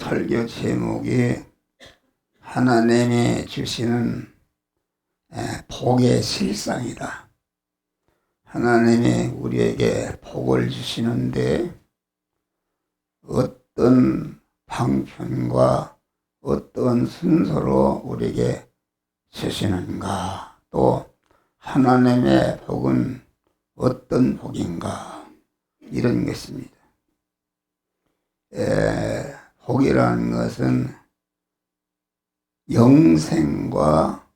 설교 제목이 하나님이 주시는 복의 실상이다. 하나님이 우리에게 복을 주시는데 어떤 방편과 어떤 순서로 우리에게 주시는가, 또 하나님의 복은 어떤 복인가, 이런 것입니다. 복이라는 것은 영생과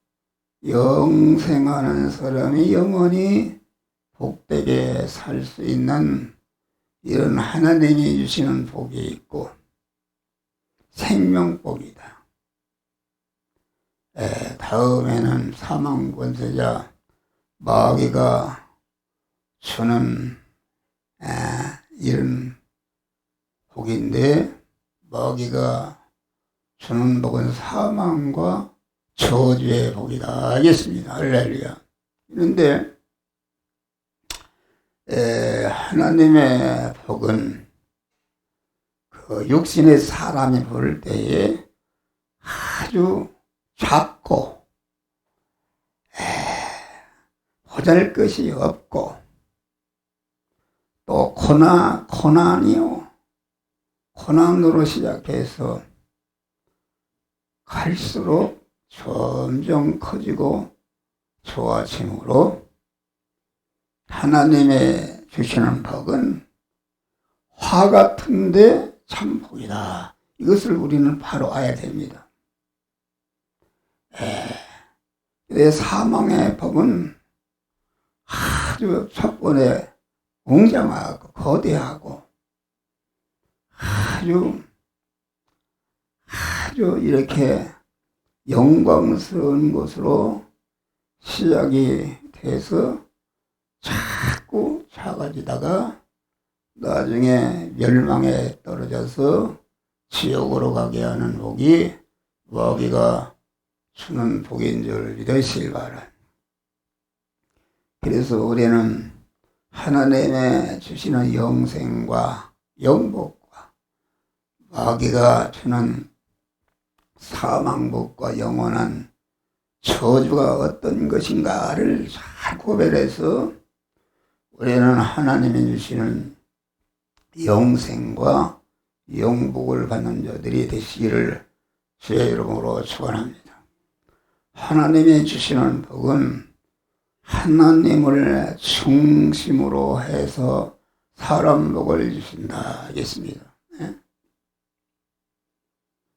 영생하는 사람이 영원히 복되게 살 수 있는 이런 하나님이 주시는 복이 있고, 생명복이다. 다음에는 사망권세자 마귀가 주는 이런 복인데, 마귀가 주는 복은 사망과 저주의 복이다 하겠습니다. 할렐루야. 그런데 하나님의 복은 그 육신의 사람이 볼 때에 아주 작고 보잘것이 없고, 또 고난으로 시작해서 갈수록 점점 커지고 좋아짐으로 하나님의 주시는 복은 화 같은데 참 복이다. 이것을 우리는 바로 알아야 됩니다. 사망의 복은 아주 첫 번에 웅장하고 거대하고 아주 이렇게 영광스러운 것으로 시작이 돼서 자꾸 작아지다가 나중에 멸망에 떨어져서 지옥으로 가게 하는 복이 마귀가 주는 복인 줄 믿으시기 바랍니다. 그래서 우리는 하나님의 주시는 영생과 영복과 마귀가 주는 사망복과 영원한 저주가 어떤 것인가를 잘 구별해서 우리는 하나님이 주시는 영생과 영복을 받는 자들이 되시기를 주의 이름으로 축원합니다. 하나님이 주시는 복은 하나님을 중심으로 해서 사람 복을 주신다 하겠습니다.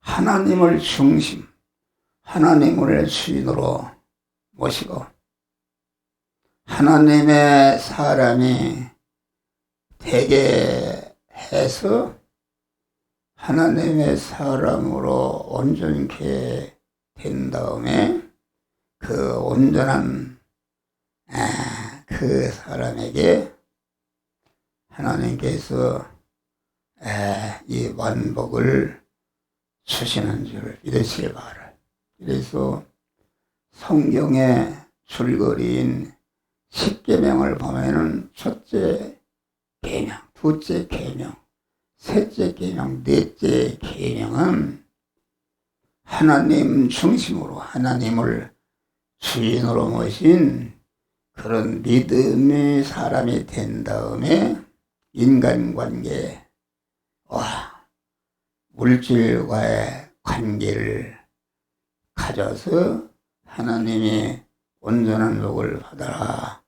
하나님을 중심, 하나님을 주인으로 모시고 하나님의 사람이 되게 해서 하나님의 사람으로 온전케 된 다음에 그 온전한 그 사람에게 하나님께서 이 완복을 주시는 줄 믿으시기 바랍니다. 그래서 성경의 줄거리인 10계명을 보면은 첫째 계명, 둘째 계명, 셋째 계명, 넷째 계명은 하나님 중심으로 하나님을 주인으로 모신 그런 믿음의 사람이 된 다음에 인간관계와 물질과의 관계를 가져서 하나님이 온전한 복을 받아라,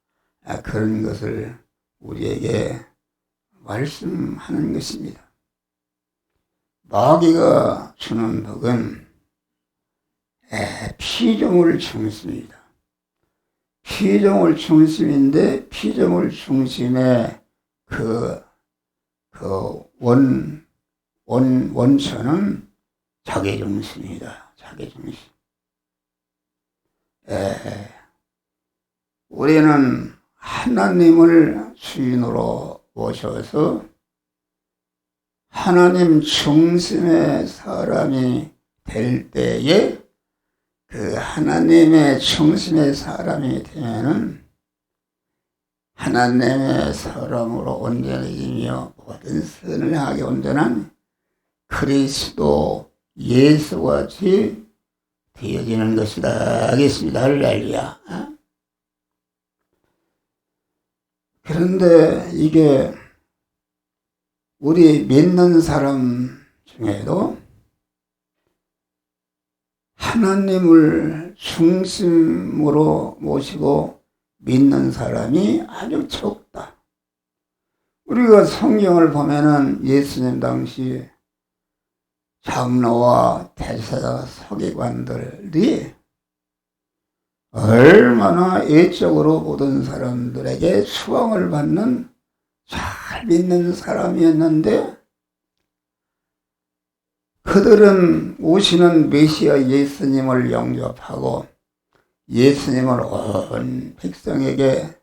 그런 것을 우리에게 말씀하는 것입니다. 마귀가 주는 복은 피조물 중심이다. 피조물 중심인데 피조물 중심의 원천은 자기 중심이다. 자기 중심. 우리는 하나님을 주인으로 모셔서 하나님 중심의 사람이 될 때에 그 하나님의 중심의 사람이 되면은 하나님의 사람으로 온전해지며 모든 선을 향하게 온전한 그리스도 예수와 같이 되어지는 것이다 하겠습니다. 할렐루야. 그런데 이게 우리 믿는 사람 중에도 하나님을 중심으로 모시고 믿는 사람이 아주 적다. 우리가 성경을 보면은 예수님 당시 장로와 대제사 서기관들이 얼마나 애적으로 모든 사람들에게 수왕을 받는 잘 믿는 사람이었는데, 그들은 오시는 메시아 예수님을 영접하고 예수님을 온 백성에게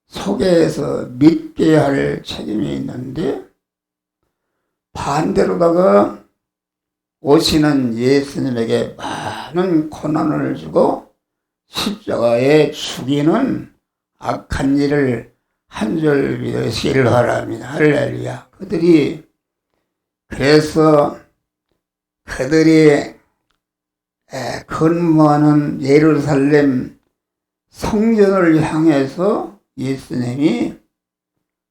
소개해서 믿게 할 책임이 있는데, 반대로다가 오시는 예수님에게 많은 고난을 주고 십자가에 죽이는 악한 일을 한 줄 믿으시기를 바랍니다. 할렐루야. 그래서 그들이 근무하는 예루살렘 성전을 향해서 예수님이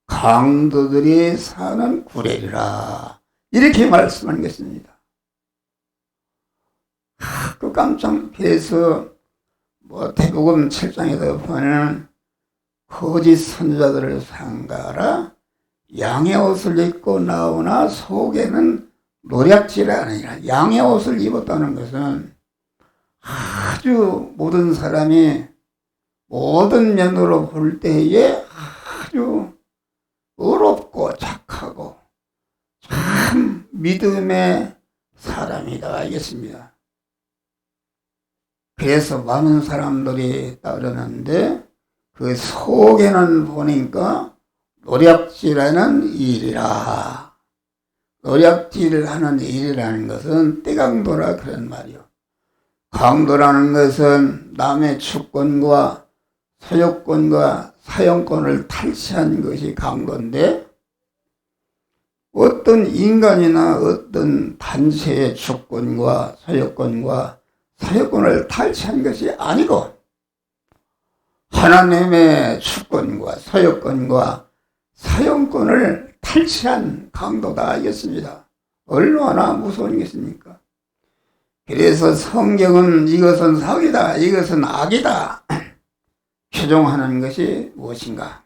강도들이 사는 구레리라 이렇게 말씀하는 것입니다. 그 깜짝. 그래서 대복음 7장에도 보면 거짓 선자들을 상가하라 양의 옷을 입고 나오나 속에는 노략질이 아니라, 양의 옷을 입었다는 것은 아주 모든 사람이 모든 면으로 볼 때에 아주 의롭고 착하고 참 믿음의 사람이다 알겠습니다. 그래서 많은 사람들이 따르는데 그 속에는 보니까 노략질하는 일이라. 노략질을 하는 일이라는 것은 떼강도라 그런 말이요. 강도라는 것은 남의 주권과 소유권과 사용권을 탈취한 것이 강도인데, 어떤 인간이나 어떤 단체의 주권과 소유권과 사유권을 탈취한 것이 아니고 하나님의 주권과 소유권과 사용권을 탈취한 강도다 하겠습니다. 얼마나 무서운 것입니까? 그래서 성경은 이것은 사기다, 이것은 악이다 규정하는 것이 무엇인가?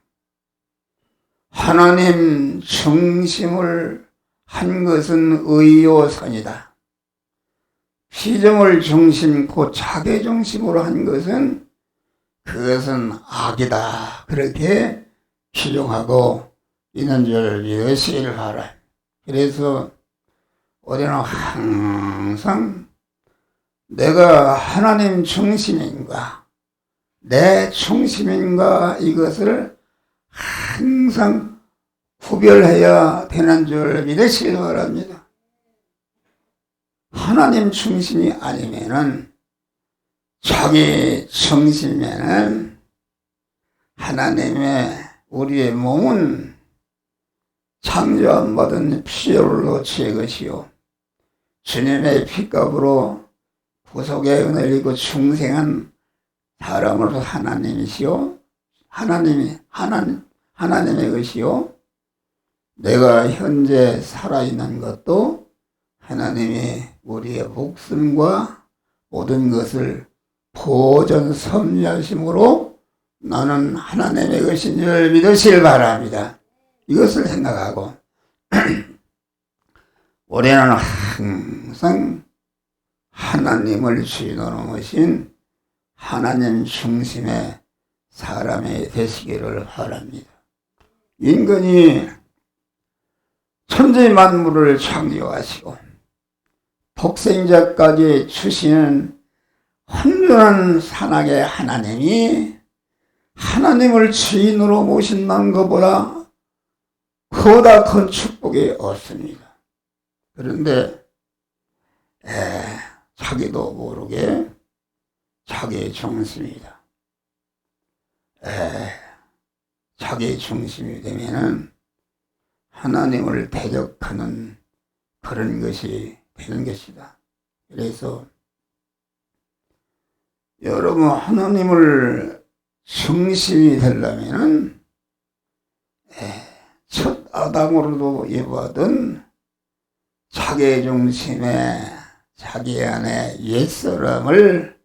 하나님 중심을 한 것은 의요 선이다. 시정을 중심, 곧 자기 중심으로 한 것은 그것은 악이다. 그렇게 규정하고 있는 줄 믿으시기를 바라. 그래서 우리는 항상 내가 하나님 중심인가, 내 중심인가, 이것을 항상 구별해야 되는 줄 믿으시기 바랍니다. 하나님 중심이 아니면은, 자기 중심에는 하나님의 우리의 몸은 창조 안 받은 피혈로 지은 것이요 주님의 피값으로 구속의 은혜를 입고 중생한 사람으로서 하나님이시요 하나님의 것이요, 내가 현재 살아있는 것도 하나님이 우리의 목숨과 모든 것을 보존 섭리하심으로 나는 하나님의 것인 줄 믿으시길 바랍니다. 이것을 생각하고 우리는 항상 하나님을 주인으로 모신 하나님 중심의 사람이 되시기를 바랍니다. 인간이 천지 만물을 창조하시고 독생자까지 주시는 혼전한 산악의 하나님이 하나님을 주인으로 모신다는 것보다 그보다 큰 축복이 없습니다. 그런데 자기도 모르게 자기의 중심이다. 자기의 중심이 되면은 하나님을 대적하는 그런 것이 되는 것이다. 그래서 여러분 하나님을 중심이 되려면은 첫 아담으로도 예고하던 자기중심의 자기 안에 옛사람을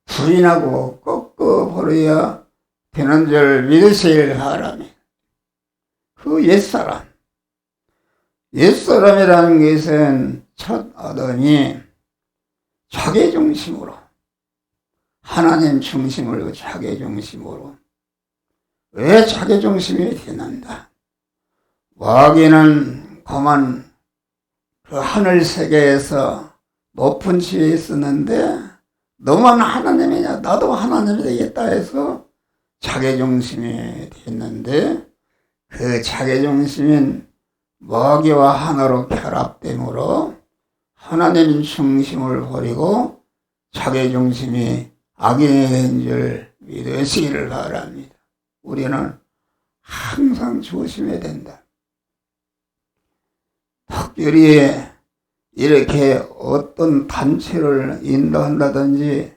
부인하고 꺾어버려야 되는 줄 믿으실 바람이 그 옛사람이라는 것은 첫 아담이 자기중심으로 하나님 중심을 자기중심으로 왜 자기중심이 되는가? 마귀는 그만 그 하늘 세계에서 높은 지위에 있었는데 너만 하나님이냐 나도 하나님이 되겠다 해서 자기중심이 됐는데 그 자기중심인 마귀와 하나로 결합됨으로 하나님 중심을 버리고 자기중심이 악인이 된 줄 믿으시기를 바랍니다. 우리는 항상 조심해야 된다. 특별히 이렇게 어떤 단체를 인도한다든지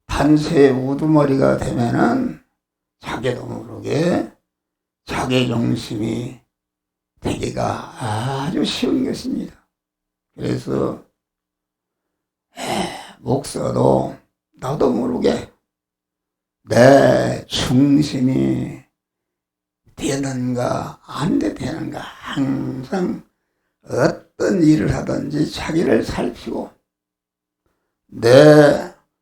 단체의 우두머리가 되면은 자기도 모르게 자기중심이 되기가 아주 쉬운 것입니다. 그래서 목사도 나도 모르게 내 중심이 되는가 안 되는가 항상 어떤 일을 하든지 자기를 살피고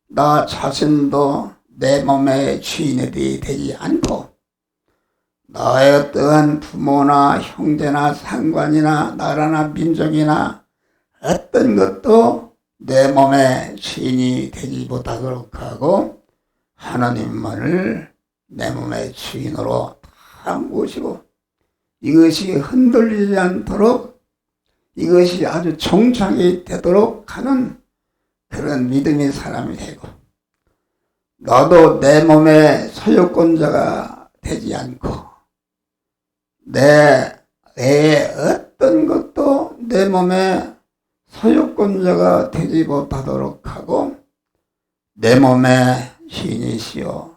나 자신도 내 몸의 주인이 되지 않고 나의 어떠한 부모나 형제나 상관이나 나라나 민족이나 어떤 것도 내 몸의 주인이 되지 못하도록 하고 하나님만을 내 몸의 주인으로 다 모시고 이것이 흔들리지 않도록 이것이 아주 정착이 되도록 하는 그런 믿음의 사람이 되고 나도 내 몸의 소유권자가 되지 않고 내 애의 어떤 것도 내 몸의 소유권자가 되지 못하도록 하고 내 몸의 주인이시오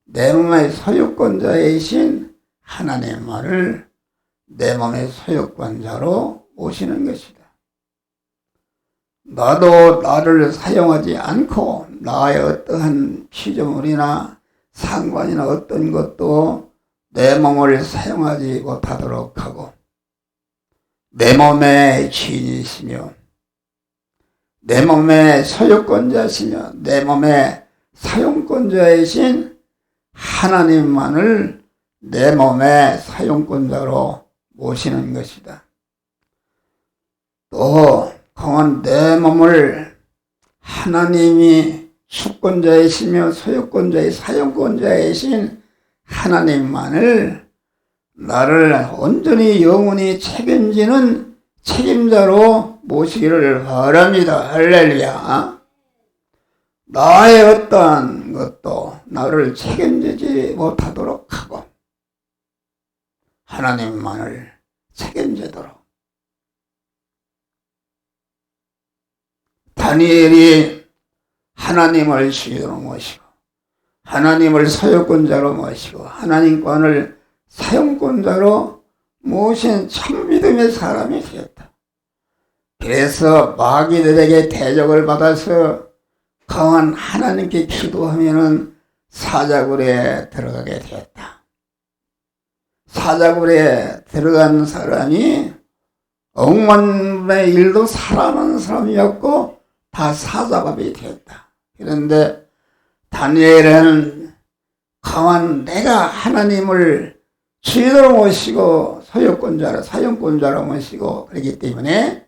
내 몸의 소유권자이신 하나님만을 내 몸의 소유권자로 모시는 것이다. 나도 나를 사용하지 않고 나의 어떠한 피조물이나 상관이나 어떤 것도 내 몸을 사용하지 못하도록 하고 내 몸의 주인이시며 내 몸의 소유권자시며 내 몸의 사용권자이신 하나님만을 내 몸의 사용권자로 모시는 것이다. 또 그건 내 몸을 하나님이 주권자이시며 소유권자의 사용권자이신 하나님만을 나를 온전히 영원히 책임지는 책임자로 모시기를 바랍니다. 할렐루야. 나의 어떠한 것도 나를 책임지지 못하도록 하고 하나님만을 책임지도록 다니엘이 하나님을 주인으로 모시고 하나님을 소유권자로 모시고 하나님권을 사용권자로 모신 참 믿음의 사람이 되었다. 그래서 마귀들에게 대적을 받아서 강한 하나님께 기도하면은 사자굴에 들어가게 되었다. 사자굴에 들어간 사람이 억만의 일도 살아나는 사람이었고 다 사자밥이 되었다. 그런데 다니엘은 강한 내가 하나님을 주인으로 모시고 소유권자로 사용권자로 모시고 그렇기 때문에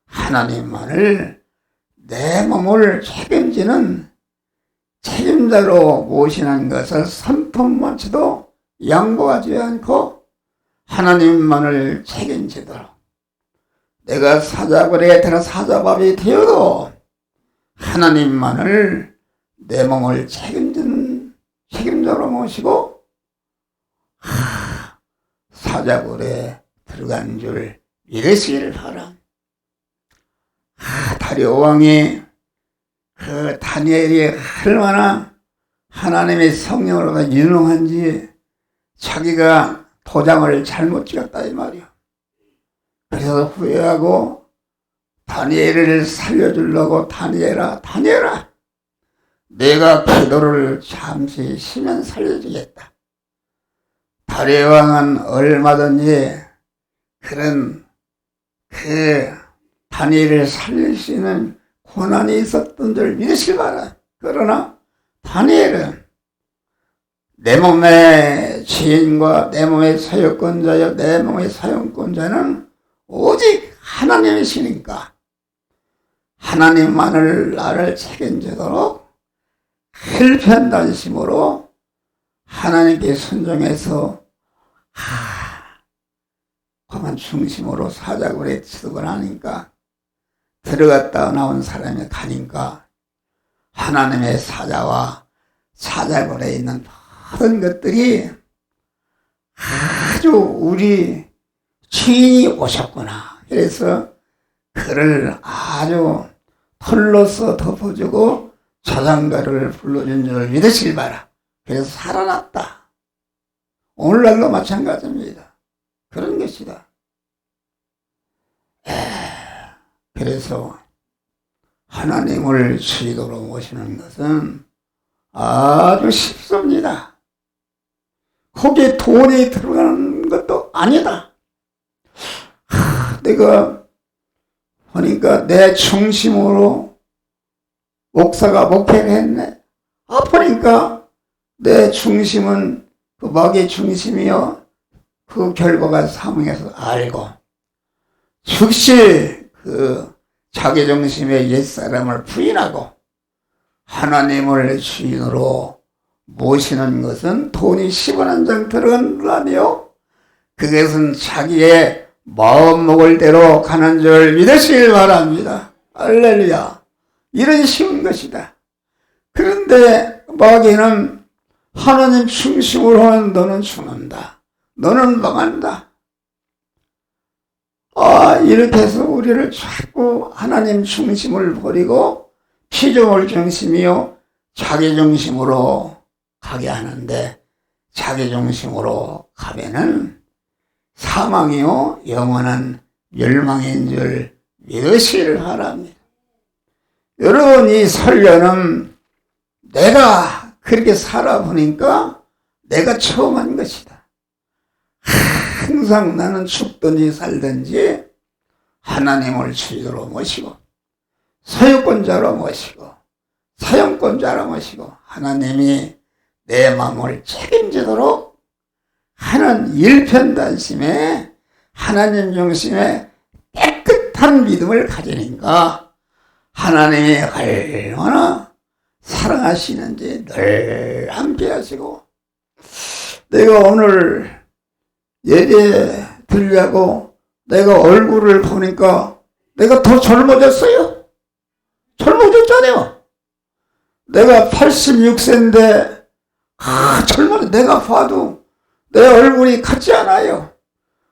하나님만을 내 몸을 책임지는 책임자로 모시는 것을 손톱만치도 양보하지 않고 하나님만을 책임지도록 내가 사자굴에 들어 사자밥이 되어도 하나님만을 내 몸을 책임지는 책임자로 모시고 사자굴에 들어간 줄 믿으시기를 바랍니다. 다리오 왕이 그 다니엘이 얼마나 하나님의 성령으로 유능한지 자기가 도장을 잘못 찍었다 이 말이야. 그래서 후회하고 다니엘을 살려주려고 다니엘아 내가 기도를 잠시 쉬면 살려주겠다. 다리오 왕은 얼마든지 그런 다니엘을 살릴 수 있는 고난이 있었던 줄 믿으시기 바라. 그러나 다니엘은 내 몸의 주인과 내 몸의 소유권자여 내 몸의 사용권자는 오직 하나님이시니까 하나님만을 나를 책임지도록 일편단심으로 하나님께 순종해서 그만 중심으로 사자굴에 취득을 하니까 들어갔다 나온 사람이 가니까 하나님의 사자와 사자굴에 있는 모든 것들이 아주 우리 주인이 오셨구나. 그래서 그를 아주 털로서 덮어주고 자장가를 불러준 줄 믿으시길 바라. 그래서 살아났다. 오늘날도 마찬가지입니다. 그런 것이다. 그래서 하나님을 주의도로 모시는 것은 아주 쉽습니다. 거기에 돈이 들어가는 것도 아니다. 내가 보니까 내 중심으로 목사가 목회를 했네. 보니까 내 중심은 그 마귀의 중심이요. 그 결과가 사명에서 알고 즉시 그 자기중심의 옛사람을 부인하고 하나님을 주인으로 모시는 것은 돈이 10원 한 장 들어간다며 그것은 자기의 마음 먹을 대로 가는 줄 믿으시길 바랍니다. 할렐루야. 이런 쉬운 것이다. 그런데 마귀는 하나님 중심으로 하는 너는 죽는다. 너는 망한다. 이렇게 해서 우리를 자꾸 하나님 중심을 버리고 피조물 중심이요 자기 중심으로 가게 하는데 자기 중심으로 가면은 사망이요 영원한 멸망인 줄 믿으시길 바랍니다. 여러분 이 설교는 내가 그렇게 살아보니까 내가 처음 한 것이다. 항상 나는 죽든지 살든지 하나님을 주인으로 모시고 소유권자로 모시고 사용권자로 모시고 하나님이 내 마음을 책임지도록 하는 일편단심에 하나님 중심의 깨끗한 믿음을 가지니까 하나님이 얼마나 사랑하시는지 늘 함께 하시고 내가 오늘 예배 드리려고 내가 얼굴을 보니까 내가 더 젊어졌어요. 젊어졌잖아요. 내가 86세인데 젊어. 내가 봐도 내 얼굴이 같지 않아요.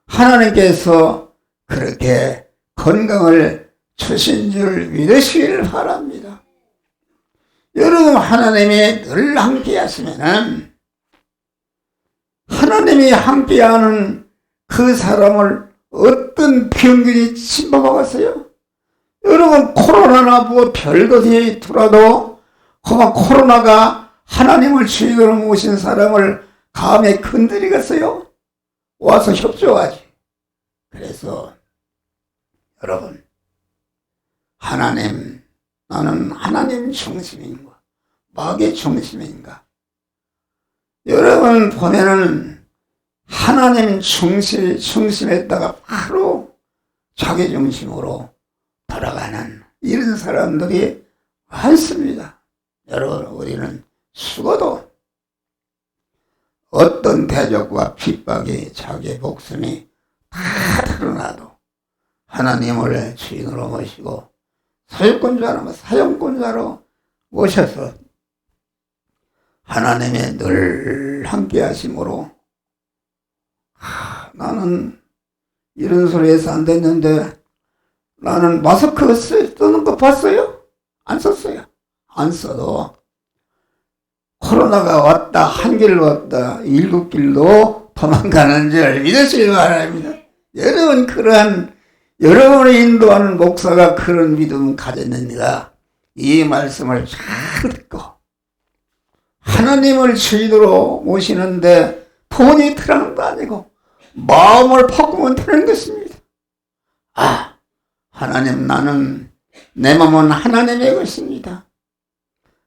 하나님께서 그렇게 건강을 주신 줄 믿으시길 바랍니다. 여러분 하나님이 늘 함께 하시면은 하나님이 함께하는 그 사람을 어떤 병균이 침범하겠어요? 여러분 코로나나 뭐 별것이 들어도 그만 코로나가 하나님을 주인으로 모신 사람을 감에 건드리겠어요? 와서 협조하지. 그래서 여러분 하나님 나는 하나님 중심인가 마귀 중심인가? 여러분 보면은 하나님 중심에다가 바로 자기 중심으로 돌아가는 이런 사람들이 많습니다. 여러분 우리는 죽어도 어떤 대적과 핍박이 자기 목숨이 다 드러나도 하나님을 주인으로 모시고 소유권자로 사용권자로 모셔서 하나님의 늘 함께 하심으로 나는 이런 소리 해서 안 됐는데 나는 마스크 쓰는 거 봤어요? 안 썼어요. 안 써도 코로나가 왔다, 한길 왔다, 일곱길로 도망가는 줄 믿으시기 바랍니다. 여러분을 인도하는 목사가 그런 믿음 가졌느니라. 이 말씀을 잘 듣고 하나님을 주인으로 모시는데 돈이 들어가는 거 아니고 마음을 바꾸면 되는 것입니다. 하나님, 나는 내 마음은 하나님의 것입니다.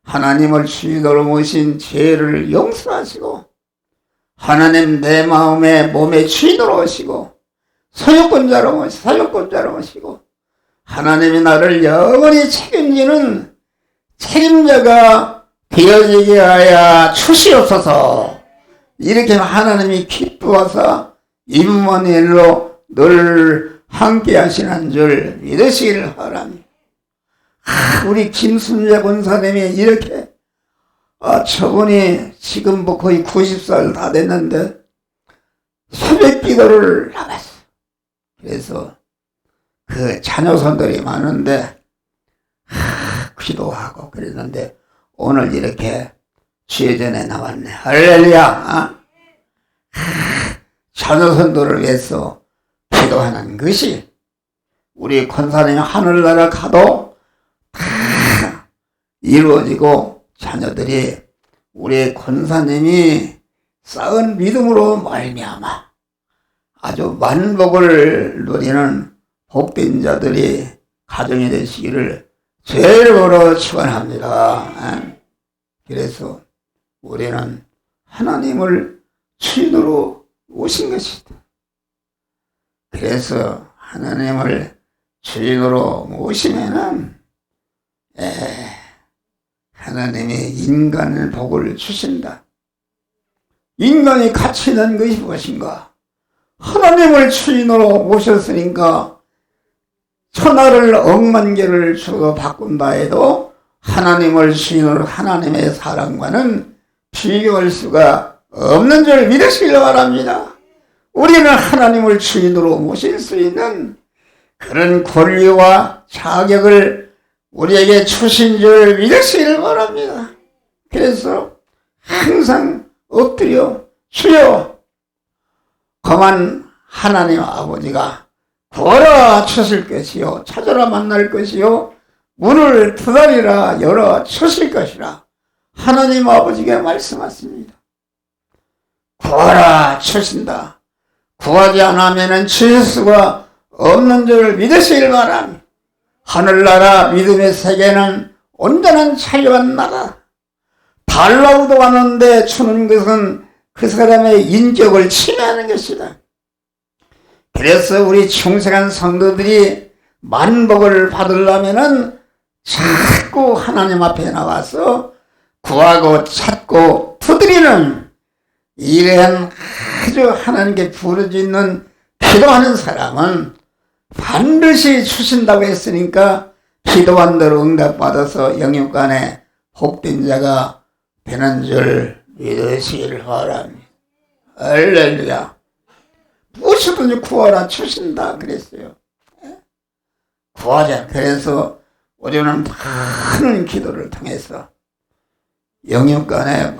하나님을 주인으로 모신 죄를 용서하시고 하나님 내 마음에 몸의 주인으로 오시고 소유권자로 모시고 하나님이 나를 영원히 책임지는 책임자가 되어지게 하여 주시옵소서. 이렇게 하나님이 기뻐서 임마누엘로 늘 함께 하시는 줄 믿으시기를 바랍니다. 우리 김순재 권사님이 이렇게 저분이 지금 뭐 거의 90살 다 됐는데 새벽 기도를 나갔어. 그래서 그 자녀손들이 많은데 기도하고 그랬는데 오늘 이렇게 주의전에 나왔네. 할렐루야. 자녀손들을 위해서 기도하는 것이 우리 권사님이 하늘나라 가도 다 이루어지고 자녀들이 우리 권사님이 쌓은 믿음으로 말미암아 아주 만복을 누리는 복된 자들이 가정이 되시기를 죄로 축원합니다. 그래서 우리는 하나님을 주인으로 오신 것이다. 그래서 하나님을 주인으로 모시면은 하나님이 인간의 복을 주신다. 인간이 가치 있는 것이 무엇인가? 하나님을 주인으로 모셨으니까 천하를 억만 개를 주어 바꾼다 해도 하나님을 주인으로 하나님의 사랑과는 비교할 수가 없는 줄 믿으시길 바랍니다. 우리는 하나님을 주인으로 모실 수 있는 그런 권리와 자격을 우리에게 주신 줄 믿으시길 바랍니다. 그래서 항상 엎드려 주여 그만 하나님 아버지가 구하라 주실 것이요 찾아라 만날 것이요 문을 두드리라 열어 주실 것이라 하나님 아버지가 말씀하십니다. 구하라 주신다. 구하지 않으면 주실 수가 없는 줄 믿으시길 바랍니다. 하늘나라 믿음의 세계는 온전한 자유한 나라. 달라고도 하는데 주는 것은 그 사람의 인격을 침해하는 것이다. 그래서 우리 충성한 성도들이 만복을 받으려면은 자꾸 하나님 앞에 나와서 구하고 찾고 두드리는 이러한 아주 하나님께 부르짖는 기도하는 사람은 반드시 주신다고 했으니까 기도한 대로 응답받아서 영육간에 복된 자가 되는 줄 믿으시길 바랍니다. 할렐루야. 무엇이든지 구하라 주신다 그랬어요. 구하자. 그래서 우리는 많은 기도를 통해서 영육간에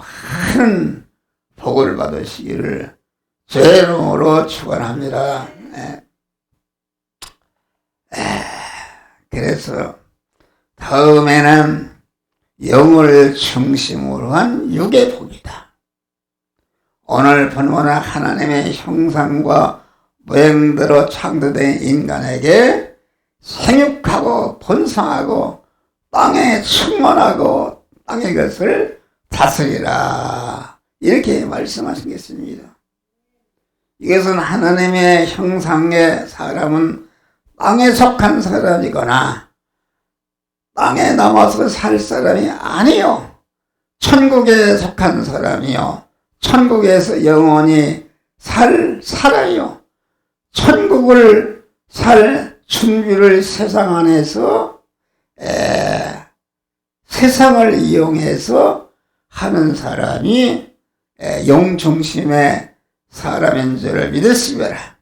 많은 복을 받으시기를 제 이름으로 축원합니다. 그래서 다음에는 영을 중심으로 한 육의 복이다. 오늘 본문은 하나님의 형상과 모양대로 창조된 인간에게 생육하고 번성하고 땅에 충만하고 땅의 것을 다스리라 이렇게 말씀하시겠습니다. 이것은 하나님의 형상의 사람은 땅에 속한 사람이거나 땅에 남아서 살 사람이 아니요 천국에 속한 사람이요 천국에서 영원히 살아요. 천국을 살 준비를 세상 안에서 세상을 이용해서 하는 사람이 영중심의 사람인 줄을 믿으시거라.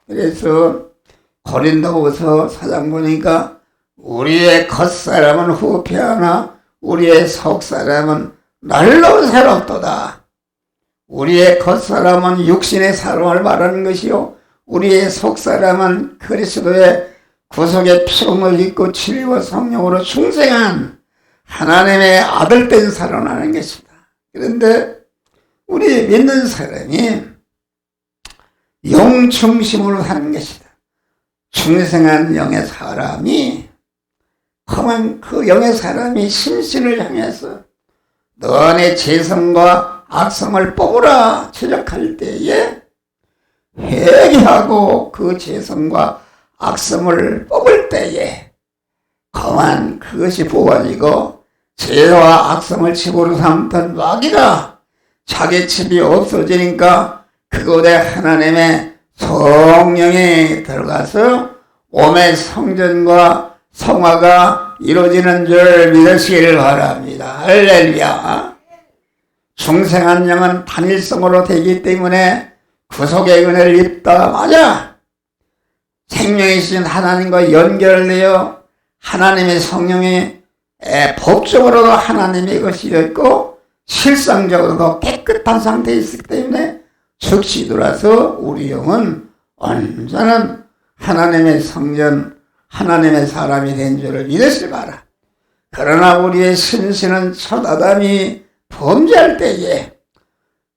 그래서 고린도후서 4장 보니까 우리의 겉사람은 후패하나 우리의 속사람은 날로 새롭도다. 우리의 겉사람은 육신의 사람을 말하는 것이요 우리의 속사람은 그리스도의 구속의 피를 입고 진리와 성령으로 충성한 하나님의 아들된 사람을 것이다. 그런데 우리 믿는 사람이 영 중심으로 사는 것이다. 충성한 영의 사람이 그만 그 영의 사람이 심신을 향해서 너네 재성과 악성을 뽑으라 지적할 때에 회개하고 그 재성과 악성을 뽑을 때에 그만 그것이 부어지고 죄와 악성을 집으로 삼던 마귀가 자기 집이 없어지니까 그곳에 하나님의 성령이 들어가서 몸의 성전과 성화가 이루어지는 줄 믿으시기를 바랍니다. 할렐루야. 중생한 영은 단일성으로 되기 때문에 구속의 은혜를 입다 맞아. 생명이신 하나님과 연결되어 하나님의 성령이 법적으로도 하나님의 것이었고 실상적으로도 깨끗한 상태에 있기 때문에 즉시 돌아서 우리 영은 온전한 하나님의 성전, 하나님의 사람이 된 줄을 믿으시기 바라. 그러나 우리의 신신은 첫 아담이 범죄할 때에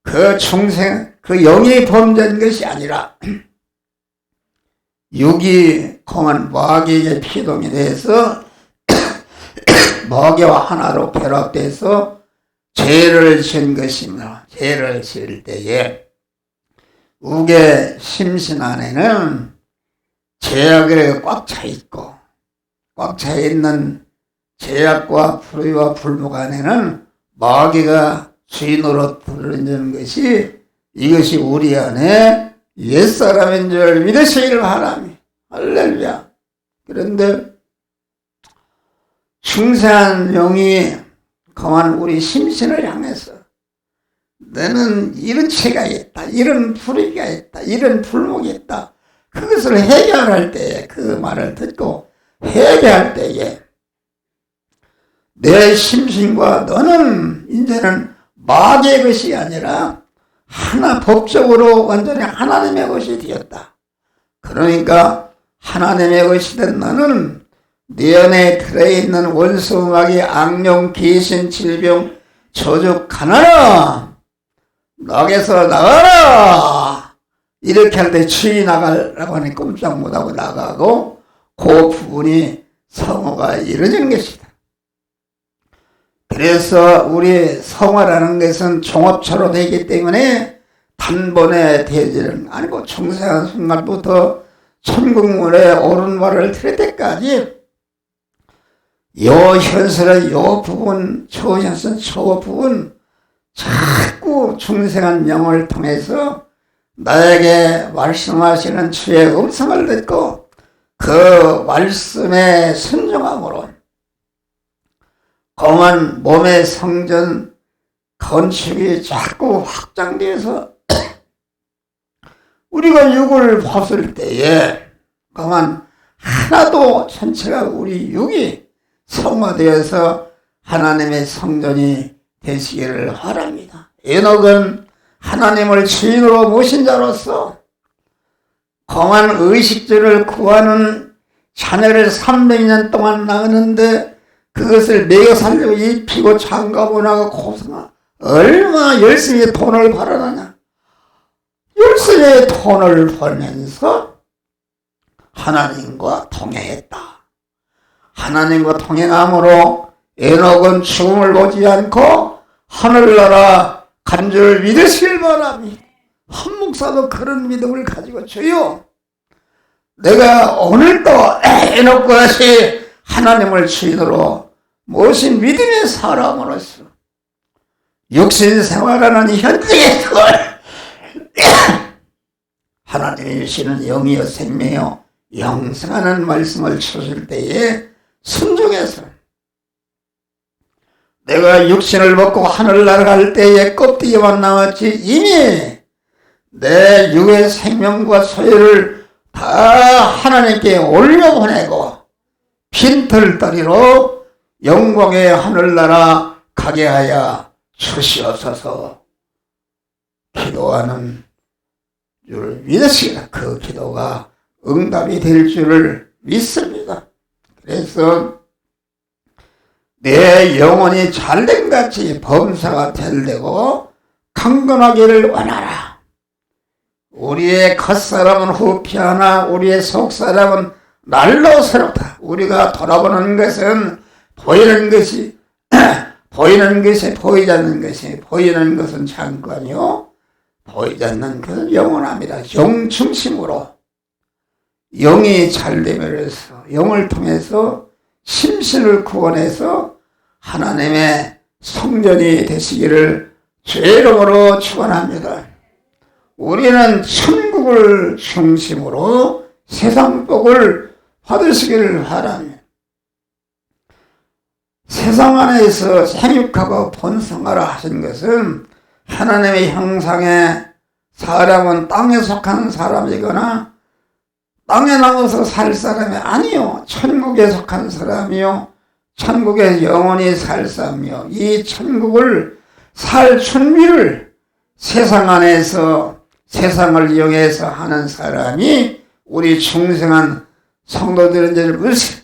그 영이 범죄한 것이 아니라 육이 공한 마귀의 피동이 돼서 마귀와 하나로 결합돼서 죄를 지은 것이며 죄를 지을 때에 우의 심신 안에는 죄악이 꽉 차 있고 꽉 차 있는 죄악과 불의와 불목 안에는 마귀가 주인으로 들어있는 것이 이것이 우리 안에 옛사람인 줄 믿으시기를 바랍니다. 할렐루야. 그런데 충성한 영이 그만 우리 심신을 향해서 너는 이런 죄가 있다, 이런 불의가 있다, 이런 불목이 있다. 그것을 해결할 때에 그 말을 듣고 회개할 때에 내 심신과 너는 이제는 마귀의 것이 아니라 하나 법적으로 완전히 하나님의 것이 되었다. 그러니까 하나님의 것이 된 너는 네 안에 들어있는 원수, 마귀, 악령, 귀신, 질병, 저주, 가나라 나에게서 나가라 이렇게 할 때 주의 나가라고 하니 꼼짝 못하고 나가고 그 부분이 성화가 이루어지는 것이다. 그래서 우리 성화라는 것은 종합처로 되기 때문에 단번에 되지는 아니고 중생한 순간부터 천국문에 오른발을 들을 때까지 요 현실의 요 부분, 저 현실, 저 부분 자꾸 중생한 영을 통해서 나에게 말씀하시는 주의 음성을 듣고 그 말씀에 순종함으로 검은 몸의 성전 건축이 자꾸 확장되어서 우리가 육을 봤을 때에 그만 하나도 전체가 우리 육이 성화되어서 하나님의 성전이 되시기를 바랍니다. 에녹은 하나님을 주인으로 모신 자로서 거한 의식주를 구하는 자녀를 300년 동안 낳았는데 그것을 매겨 살려고 입히고 장가보나가 고생하 얼마나 열심히 돈을 벌어내냐. 열심히 돈을 벌면서 하나님과 동행했다. 하나님과 동행함으로 에녹은 죽음을 보지 않고 하늘나라 간 줄 믿으시길 바랍니다. 한 목사도 그런 믿음을 가지고 주여 내가 오늘도 에녹과 같이 하나님을 주인으로 모신 믿음의 사람으로서 육신 생활하는 현장에서 하나님이 주시는 영이여 생명이여 영생하는 말씀을 주실 때에 순종해서 내가 육신을 먹고 하늘 날아갈 때에 껍데기만 남았지 이미 내 육의 생명과 소유를 다 하나님께 올려보내고 빈털터리로 영광의 하늘나라 가게 하여 주시옵소서. 기도하는 줄 믿으시라. 그 기도가 응답이 될 줄을 믿습니다. 그래서 내 영혼이 잘된같이 범사가 잘되고 강건하기를 원하라. 우리의 겉사람은 후피하나 우리의 속사람은 날로스럽다. 우리가 돌아보는 것은 보이는 것이 보이지 않는 것이 보이는 것은 잠깐이요 보이지 않는 것은 영원합니다. 영 중심으로 영이 잘됨으로써 영을 통해서 심신을 구원해서 하나님의 성전이 되시기를 주의 이름으로 축원합니다. 우리는 천국을 중심으로 세상 복을 받으시기를 바랍니다. 세상 안에서 생육하고 번성하라 하신 것은 하나님의 형상의 사람은 땅에 속한 사람이거나 땅에 나가서 살 사람이 아니요 천국에 속한 사람이요 천국에 영원히 살 사람이요 이 천국을 살 준비를 세상 안에서 세상을 이용해서 하는 사람이 우리 중생한 성도들인 줄 물으시.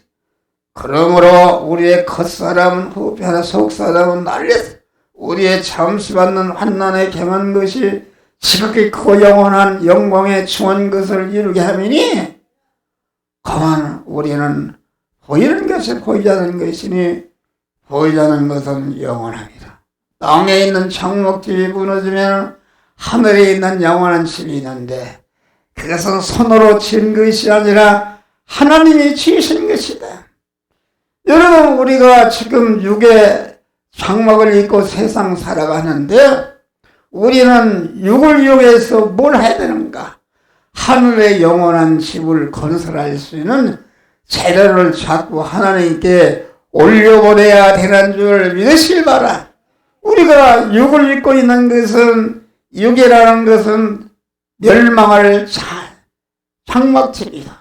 그러므로 우리의 겉사람은 후피하나 속사람은 날려서 우리의 잠시 받는 환난에 경한 것이 지극히 크고 영원한 영광의 중한 것을 이루게 하미니 가만 우리는 보이는 것이 보이지 않는 것이니 보이지 않는 것은 영원합니다. 땅에 있는 장목집이 무너지면 하늘에 있는 영원한 집이 있는데 그것은 손으로 지은 것이 아니라 하나님이 지으신 것이다. 여러분 우리가 지금 육의 장막을 입고 세상 살아가는데 우리는 육을 이용해서 뭘 해야 되는가? 하늘의 영원한 집을 건설할 수 있는 재료를 자꾸 하나님께 올려보내야 되는 줄 믿으시기 바라. 우리가 육을 입고 있는 것은 육이라는 것은 멸망할 장막집이다.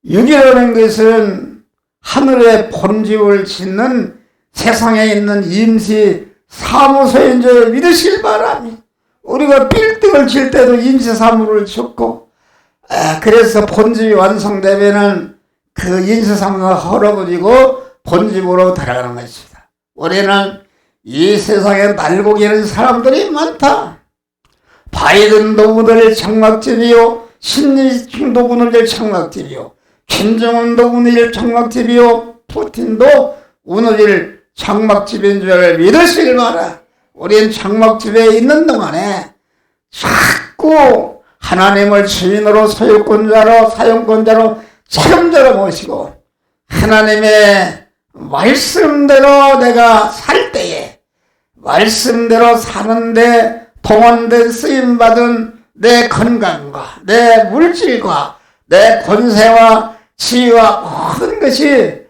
육이라는 것은 하늘의 본집을 짓는 세상에 있는 임시 사무소인 줄 믿으실 바랍니다. 우리가 빌딩을 질 때도 임시 사무를 짓고 그래서 본집이 완성되면은 그 임시 사무가 헐어버리고 본집으로 들어가는 것입니다. 우리는 이 세상에 날고기는 사람들이 많다. 바이든도 무너질 장막집이요 신리중도 무너질 장막집이요 김정은도 무너질 장막집이요 푸틴도 무너질 장막집인 줄 믿으시길 바라. 우린 장막집에 있는 동안에 자꾸 하나님을 주인으로 소유권자로 사용권자로 책임자로 모시고 하나님의 말씀대로 내가 살 때에 말씀대로 사는데 동원된 쓰임받은 내 건강과 내 물질과 내 권세와 지위와 모든 것이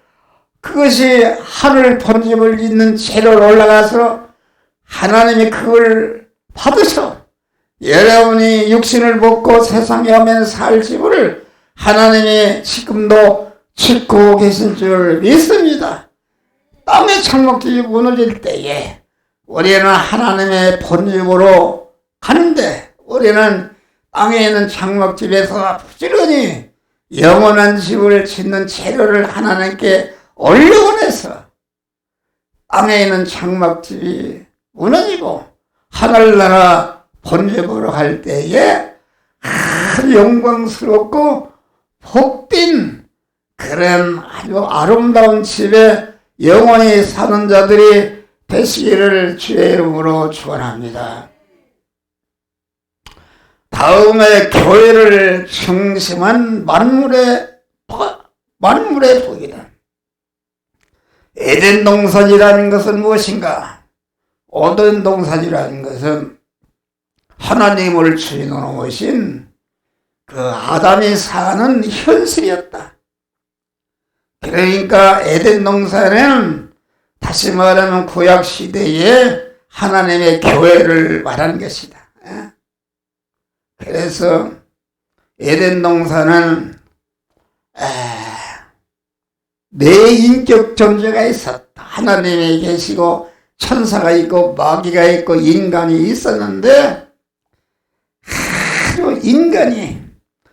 그것이 하늘 본집을 잇는 재료로 올라가서 하나님이 그걸 받으셔 여러분이 육신을 벗고 세상에 오면 살 집을 하나님이 지금도 짓고 계신 줄 믿습니다. 땅의 장막집이 무너질 때에 우리는 하나님의 본집으로 가는데 우리는 땅에 있는 장막집에서 부지런히 영원한 집을 짓는 재료를 하나님께 올려보내서 땅에 있는 장막집이 무너지고 하늘나라 본집으로 갈 때에 아주 영광스럽고 복된 그런 아주 아름다운 집에 영원히 사는 자들이 되시기를 주의 이름으로 축원합니다. 다음에 교회를 중심한 만물의 복이다. 에덴 동산이라는 것은 무엇인가? 에덴 동산이라는 것은 하나님을 주인으로 모신 그 아담이 사는 현실이었다. 그러니까 에덴 동산에는 다시 말하면 구약 시대에 하나님의 교회를 말하는 것이다. 그래서 에덴 동산은 네 인격 존재가 있었다. 하나님이 계시고 천사가 있고 마귀가 있고 인간이 있었는데 아주 인간이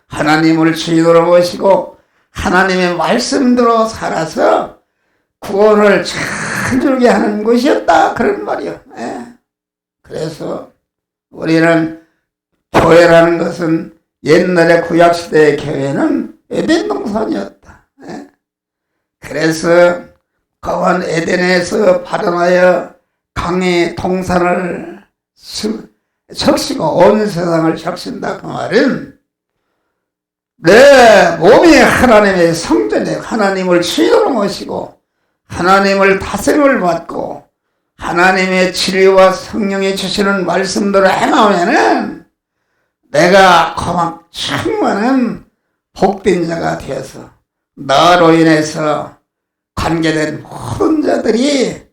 하나님을 주인으로 모시고 하나님의 말씀대로 살아서 구원을 잘 주게 하는 것이었다. 그런 말이요. 그래서 우리는 교회라는 것은 옛날에 구약시대의 교회는 에덴 동산이었다. 그래서 거한 에덴에서 발현하여 강의 동산을 적시고 온 세상을 적신다. 그 말은 내 몸이 하나님의 성전에 하나님을 주인으로 모시고 하나님을 다스림을 받고 하나님의 진리와 성령이 주시는 말씀대로 행하면은 내가 거만 충만한 복된 자가 되어서 나로 인해서 관계된 모든 자들이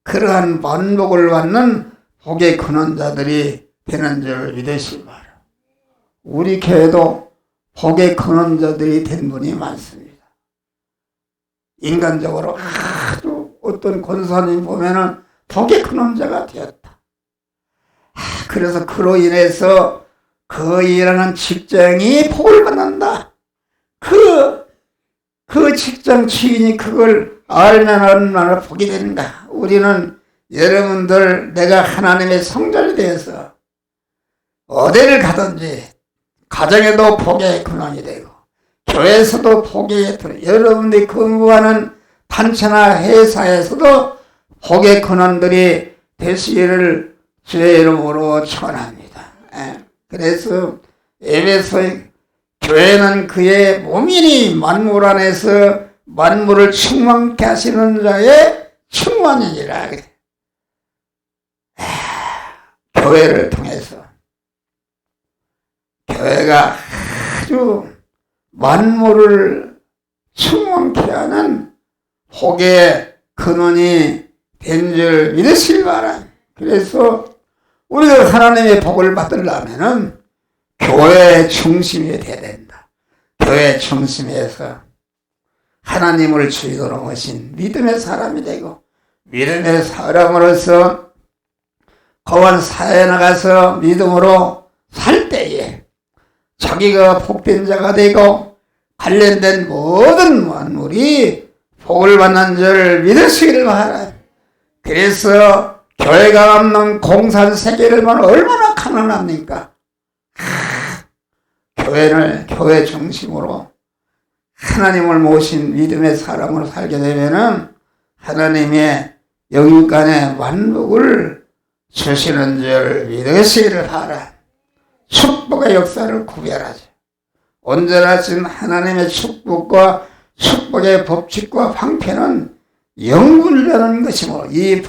그러한 만복을 받는 복의 근원자들이 되는 줄 믿으시기 바랍니다. 우리 교회도 복의 근원자들이 된 분이 많습니다. 인간적으로 아주 어떤 권사님 보면은 복의 근원자가 되었다. 그래서 그로 인해서 그 일하는 직장이 복을 받는다. 그 직장 주인이 그걸 알면 얼마나 복이 되는가. 우리는 여러분들 내가 하나님의 성전이 되어서 어디를 가든지 가정에도 복의 근원이 되고 교회에서도 복의 근원, 여러분들이 근무하는 단체나 회사에서도 복의 근원들이 되시기를 주의 이름으로 축원합니다. 그래서 에베소의 교회는 그의 몸이니 만물 안에서 만물을 충만케 하시는 자의 충만이니라. 교회를 통해서 교회가 아주 만물을 충만케 하는 복의 근원이 된 줄 믿으시기 바랍니다. 그래서 우리가 하나님의 복을 받으려면은 교회 중심이 되어야 된다. 교회 중심에서 하나님을 주인으로 모신 믿음의 사람이 되고 믿음의 사람으로서 거한 사회에 나가서 믿음으로 살 때에 자기가 복된 자가 되고 관련된 모든 만물이 복을 받는 줄 믿으시기를 바랍니다. 그래서 교회가 없는 공산 세계를 보면 얼마나 가난합니까? 교회를 교회 중심으로 하나님을 모신 믿음의 사람으로 살게 되면은 하나님의 영육간의 만복을 주시는 줄 믿으시기를 바라. 축복의 역사를 구별하죠. 언제나 지금 하나님의 축복과 축복의 법칙과 방편은 영분이라는 것이고 이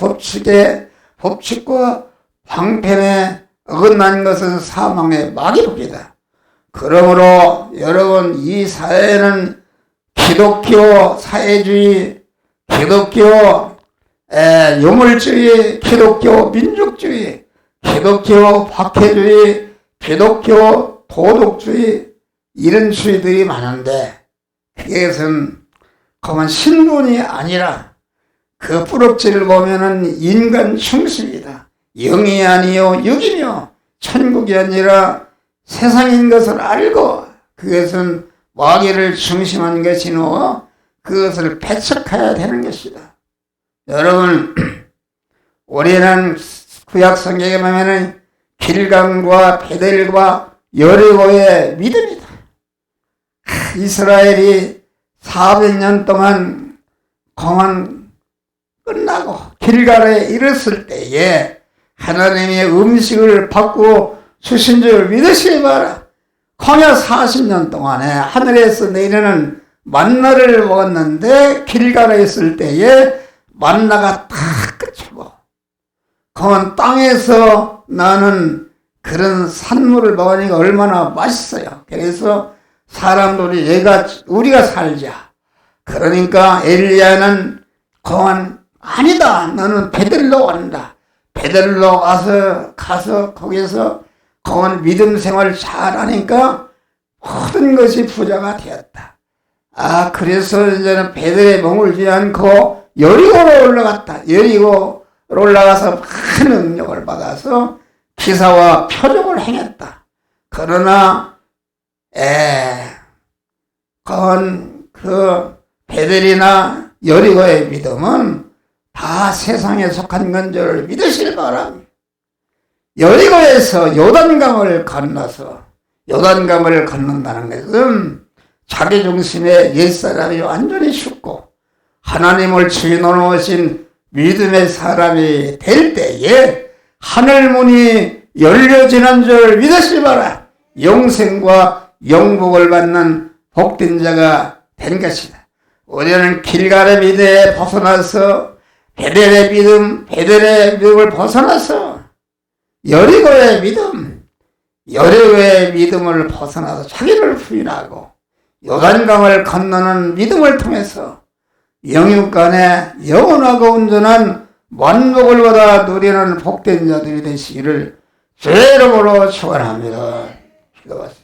법칙과 방편에 어긋난 것은 사망의 마귀입니다. 그러므로 여러분 이 사회는 기독교 사회주의, 기독교 유물주의, 기독교 민족주의, 기독교 박해주의, 기독교 도덕주의 이런 주의들이 많은데 그것은 그만 신분이 아니라 그 뿌럭지를 보면은 인간 중심이다. 영이 아니요 육이며 천국이 아니라 세상인 것을 알고 그것은 마귀를 중심한 것이노 그것을 배척해야 되는 것이다. 여러분 우리는 구약 성경에 보면은 길강과 베델과 여리고의 믿음이다. 이스라엘이 400년 동안 공원 끝나고 길갈에 이르렀을 때에 하나님의 음식을 받고 주신 줄 믿으시기 바라. 광야 40년 동안에 하늘에서 내리는 만나를 먹었는데 길갈에 있을 때에 만나가 다 끝이고 그건 땅에서 나는 그런 산물을 먹으니까 얼마나 맛있어요. 그래서 사람들이 우리가 살자. 그러니까 엘리야는 그건 아니다. 너는 베들로 간다. 베들로 가서 거기서 그건 믿음 생활 잘 하니까 모든 것이 부자가 되었다. 아, 그래서 이제는 베델에 머물지 않고 여리고로 올라갔다. 여리고로 올라가서 많은 능력을 받아서 기사와 표적을 행했다. 그러나 그 베델이나 여리고의 믿음은 다 세상에 속한 건 줄 믿으실 바랍니다. 여리고에서 요단강을 건너서 요단강을 건넌다는 것은 자기 중심의 옛사람이 완전히 죽고 하나님을 주인으로 모신 믿음의 사람이 될 때에 하늘문이 열려지는 줄 믿으시기 바라. 영생과 영복을 받는 복된 자가 된 것이다. 우리는 길갈의 믿음에 벗어나서 베델의 믿음을 벗어나서 여리고의 믿음을 벗어나서 자기를 부인하고 요단강을 건너는 믿음을 통해서 영육간에 영원하고 온전한 만복을 받아 누리는 복된 자들이 되시기를 주의 이름으로 축원합니다. 기도하십시오.